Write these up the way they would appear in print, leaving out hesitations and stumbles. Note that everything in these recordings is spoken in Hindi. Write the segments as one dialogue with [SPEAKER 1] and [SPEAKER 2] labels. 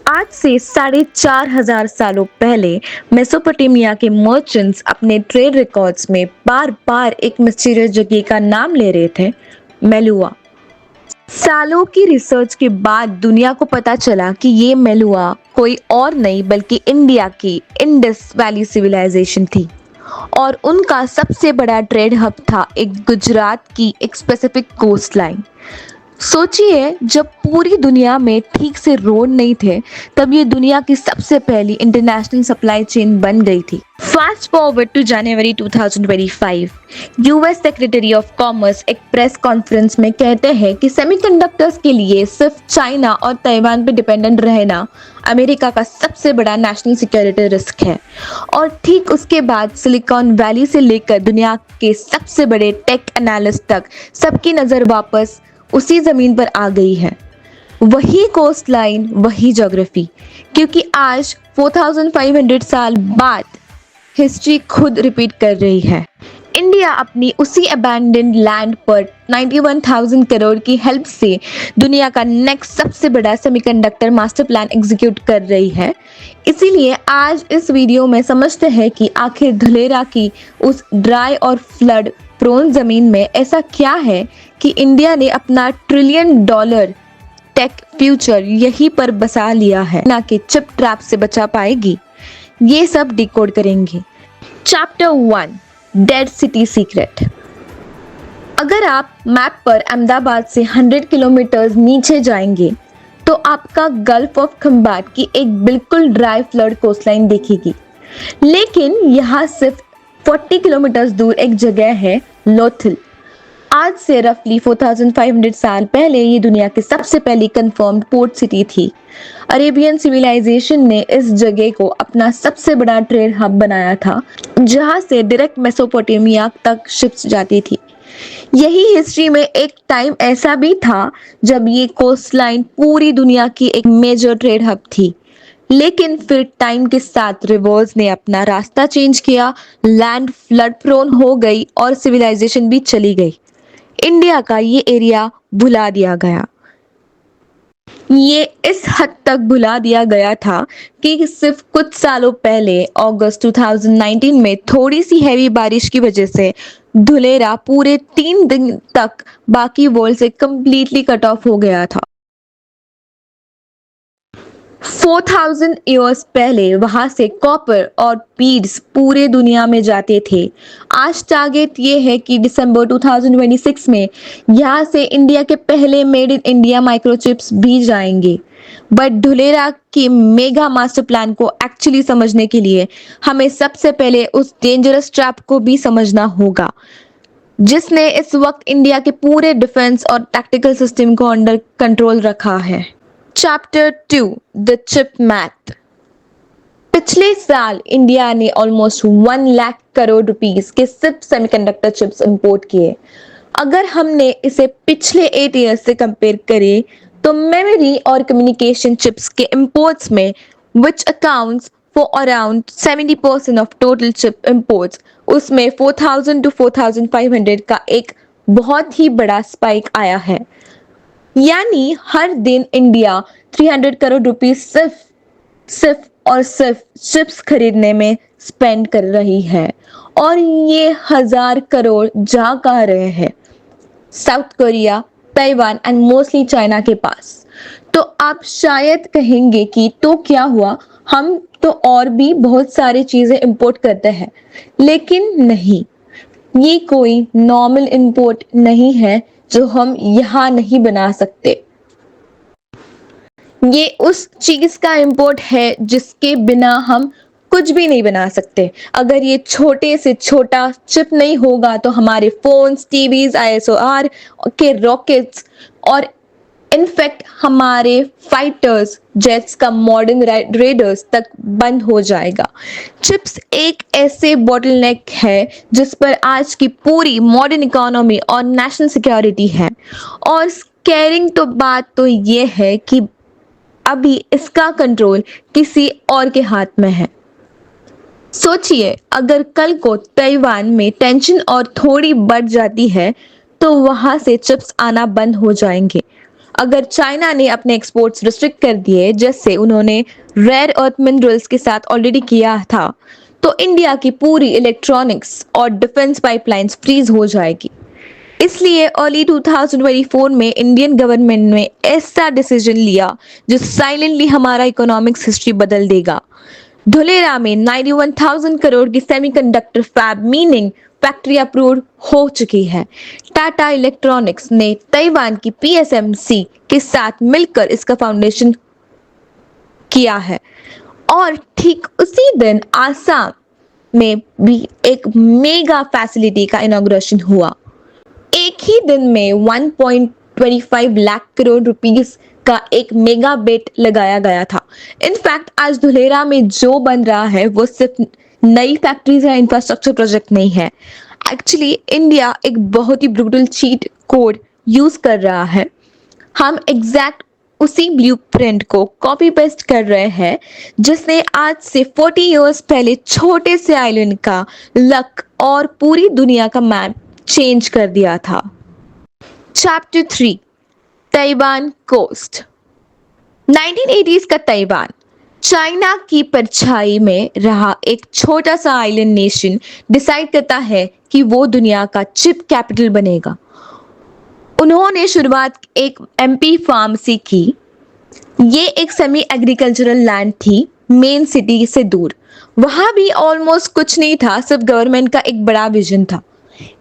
[SPEAKER 1] आज से 4,500 सालों पहले मेसोपोटामिया के मर्चेंट्स अपने ट्रेड रिकॉर्ड्स में बार बार एक मिस्टीरियस जगह का नाम ले रहे थे, मेलुआ। सालों की रिसर्च के बाद दुनिया को पता चला कि ये मेलुआ कोई और नहीं बल्कि इंडिया की इंडस वैली सिविलाइजेशन थी और उनका सबसे बड़ा ट्रेड हब था एक गुजरात की एक स्पेसिफिक कोस्ट लाइन। सोचिए, जब पूरी दुनिया में ठीक से रोड नहीं थे तब ये दुनिया की सबसे पहली इंटरनेशनल सप्लाई चेन बन गई थी। Fast forward to January 2025, US secretary of commerce एक प्रेस कॉन्फ्रेंस में कहते हैं कि सेमीकंडक्टर्स के लिए सिर्फ चाइना और ताइवान पे डिपेंडेंट रहना अमेरिका का सबसे बड़ा नेशनल सिक्योरिटी रिस्क है। और ठीक उसके बाद सिलिकॉन वैली से लेकर दुनिया के सबसे बड़े टेक एनालिस्ट तक सबकी नज़र वापस उसी जमीन पर आ गई है। वही कोस्ट लाइन, वही ज्योग्राफी, क्योंकि आज 4500 साल बाद हिस्ट्री खुद रिपीट कर रही है। इंडिया अपनी उसी अबैंडन्ड लैंड पर 91,000 करोड़ की हेल्प से दुनिया का नेक्स्ट सबसे बड़ा सेमीकंडक्टर मास्टर प्लान एग्जीक्यूट कर रही है। इसीलिए आज इस वीडियो में समझते हैं कि आखिर धुलेरा की उस ड्राई और फ्लड प्रोन जमीन में ऐसा क्या है कि इंडिया ने अपना $1 ट्रिलियन टेक फ्यूचर यहीं पर बसा लिया है, ना कि चिप ट्रैप से बचा पाएगी। ये सब डिकोड करेंगे। Chapter 1, dead city secret. अगर आप मैप पर अहमदाबाद से 100 किलोमीटर नीचे जाएंगे तो आपका गल्फ ऑफ खंबात की एक बिल्कुल ड्राई फ्लड कोस्टलाइन दिखेगी। लेकिन यहाँ सिर्फ 40 किलोमीटर दूर एक जगह है, लोथल। आज से रफली 4500 साल पहले ये दुनिया की सबसे पहली कंफर्म्ड पोर्ट सिटी थी। अरेबियन सिविलाइजेशन ने इस जगह को अपना सबसे बड़ा ट्रेड हब बनाया था, जहां से डायरेक्ट मेसोपोटामिया तक शिप्स जाती थी। यही हिस्ट्री में एक टाइम ऐसा भी था जब ये कोस्टलाइन पूरी दुनिया की एक मेजर ट्रेड हब थी। लेकिन फिर टाइम के साथ रिवर्स ने अपना रास्ता चेंज किया, लैंड फ्लड प्रोन हो गई और सिविलाइजेशन भी चली गई। इंडिया का ये एरिया भुला दिया गया। ये इस हद तक भुला दिया गया था कि सिर्फ कुछ सालों पहले अगस्त 2019 में थोड़ी सी हैवी बारिश की वजह से धुलेरा पूरे 3 दिन तक बाकी वर्ल्ड से कंप्लीटली कट ऑफ हो गया था। 4000 ईयर्स पहले वहां से कॉपर और बीड्स पूरे दुनिया में जाते थे। आज टारगेट ये है कि दिसंबर 2026 में यहाँ से इंडिया के पहले मेड इन इंडिया माइक्रोचिप्स भी जाएंगे। बट धुलेरा की मेगा मास्टर प्लान को एक्चुअली समझने के लिए हमें सबसे पहले उस डेंजरस ट्रैप को भी समझना होगा जिसने इस वक्त इंडिया के पूरे डिफेंस और टैक्टिकल सिस्टम को अंडर कंट्रोल रखा है। Chapter 2, the chip math. पिछले साल इंडिया ने ऑलमोस्ट 1 लाख करोड़ रुपीस के सिर्फ सेमीकंडक्टर चिप्स इंपोर्ट किए। अगर हमने इसे पिछले 8 ईयर्स से कंपेयर करें तो मेमोरी और कम्युनिकेशन चिप्स के इंपोर्ट्स में which accounts for around 70% of total chip imports, उसमें 4000 to 4500 का एक बहुत ही बड़ा स्पाइक आया है। यानी हर दिन इंडिया 300 करोड़ रुपीस सिर्फ चिप्स खरीदने में स्पेंड कर रही है। और ये 1000 करोड़ जा कहाँ रहे हैं? South Korea, Taiwan and mostly China के पास। तो आप शायद कहेंगे कि तो क्या हुआ, हम तो और भी बहुत सारी चीजें इंपोर्ट करते हैं। लेकिन नहीं, ये कोई नॉर्मल इंपोर्ट नहीं है जो हम यहाँ नहीं बना सकते। ये उस चीज का इंपोर्ट है जिसके बिना हम कुछ भी नहीं बना सकते। अगर ये छोटे से छोटा चिप नहीं होगा तो हमारे फोन्स, टीवीज, ISRO के रॉकेट्स और इनफैक्ट हमारे फाइटर्स जेट्स का मॉडर्न रेडर्स तक बंद हो जाएगा। चिप्स एक ऐसे बॉटलनेक है जिस पर आज की पूरी मॉडर्न इकोनॉमी और नेशनल सिक्योरिटी है। और स्कैरिंग तो बात तो ये है कि अभी इसका कंट्रोल किसी और के हाथ में है। सोचिए, अगर कल को ताइवान में टेंशन और थोड़ी बढ़ जाती है तो वहां से चिप्स आना बंद हो जाएंगे। अगर चाइना ने अपने एक्सपोर्ट्स रिस्ट्रिक्ट कर दिए, जैसे उन्होंने रेयर अर्थ मिनरल्स के साथ ऑलरेडी किया था, तो इंडिया की पूरी इलेक्ट्रॉनिक्स और डिफेंस पाइपलाइंस फ्रीज हो जाएगी। इसलिए अर्ली 2024 में इंडियन गवर्नमेंट ने ऐसा डिसीजन लिया जो साइलेंटली हमारा इकोनॉमिक्स हिस्ट्री बदल देगा। धुलेरा में 91,000 करोड़ की semiconductor fab meaning factory approve हो चुकी है। टाटा इलेक्ट्रॉनिक्स ने ताइवान की पीएसएमसी के साथ मिलकर इसका फाउंडेशन किया है और ठीक उसी दिन आसाम में भी एक मेगा फैसिलिटी का इनॉग्रेशन हुआ। एक ही दिन में 1.25 लाख करोड़ रुपीस का एक मेगा बेट लगाया गया था। इनफैक्ट आज धुलेरा में जो बन रहा है वो सिर्फ नई फैक्ट्रीज या इंफ्रास्ट्रक्चर प्रोजेक्ट नहीं है। एक्चुअली इंडिया एक बहुत ही ब्रूटल चीट कोड यूज कर रहा है। हम एग्जैक्ट उसी ब्लूप्रिंट को कॉपी पेस्ट कर रहे हैं जिसने आज से 40 इयर्स पहले छोटे से आइलैंड का लक और पूरी दुनिया का मैप चेंज कर दिया था। Chapter 3 Taiwan coast. 1980s का ताइवान चाइना की परछाई में रहा एक छोटा सा आइलैंड नेशन डिसाइड करता है कि वो दुनिया का चिप कैपिटल बनेगा। उन्होंने शुरुआत एक एमपी फार्म से की। ये एक सेमी एग्रीकल्चरल लैंड थी, मेन सिटी से दूर। वहां भी ऑलमोस्ट कुछ नहीं था, सिर्फ गवर्नमेंट का एक बड़ा विजन था।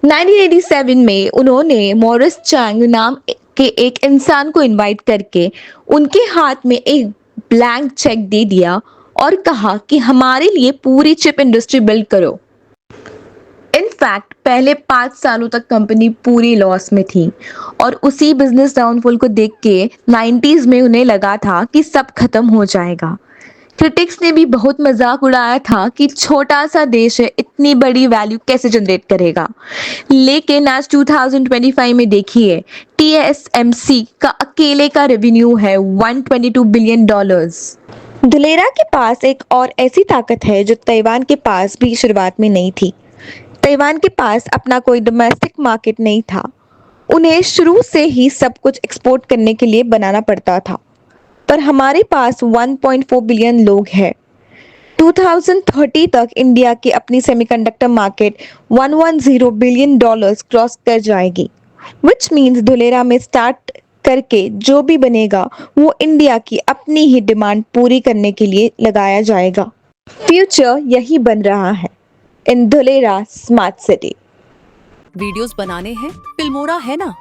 [SPEAKER 1] 1987 में उन्होंने मॉरिस चैंग नाम के एक इंसान को इनवाइट करके उनके हाथ में एक ब्लैंक चेक दे दिया और कहा कि हमारे लिए पूरी चिप इंडस्ट्री बिल्ड करो। इनफैक्ट पहले 5 सालों तक कंपनी पूरी लॉस में थी और उसी बिजनेस डाउनफॉल को देख के 90s में उन्हें लगा था कि सब खत्म हो जाएगा। क्रिटिक्स ने भी बहुत मजाक उड़ाया था कि छोटा सा देश है, इतनी बड़ी वैल्यू कैसे जनरेट करेगा। लेकिन आज 2025 में देखिए TSMC का अकेले का रेवेन्यू है $122 बिलियन। धुलेरा के पास एक और ऐसी ताकत है जो ताइवान के पास भी शुरुआत में नहीं थी। ताइवान के पास अपना कोई डोमेस्टिक मार्केट नहीं था। उन्हें शुरू से ही सब कुछ एक्सपोर्ट करने के लिए बनाना पड़ता था। पर हमारे पास 1.4 बिलियन लोग हैं। 2030 तक इंडिया की अपनी सेमीकंडक्टर मार्केट $110 बिलियन क्रॉस कर जाएगी। विच मीन्स धुलेरा में स्टार्ट करके जो भी बनेगा वो इंडिया की अपनी ही डिमांड पूरी करने के लिए लगाया जाएगा। फ्यूचर यही बन रहा है इन धुलेरा स्मार्ट सिटी।
[SPEAKER 2] वीडियोस बनाने हैं फिल्मोरा है ना।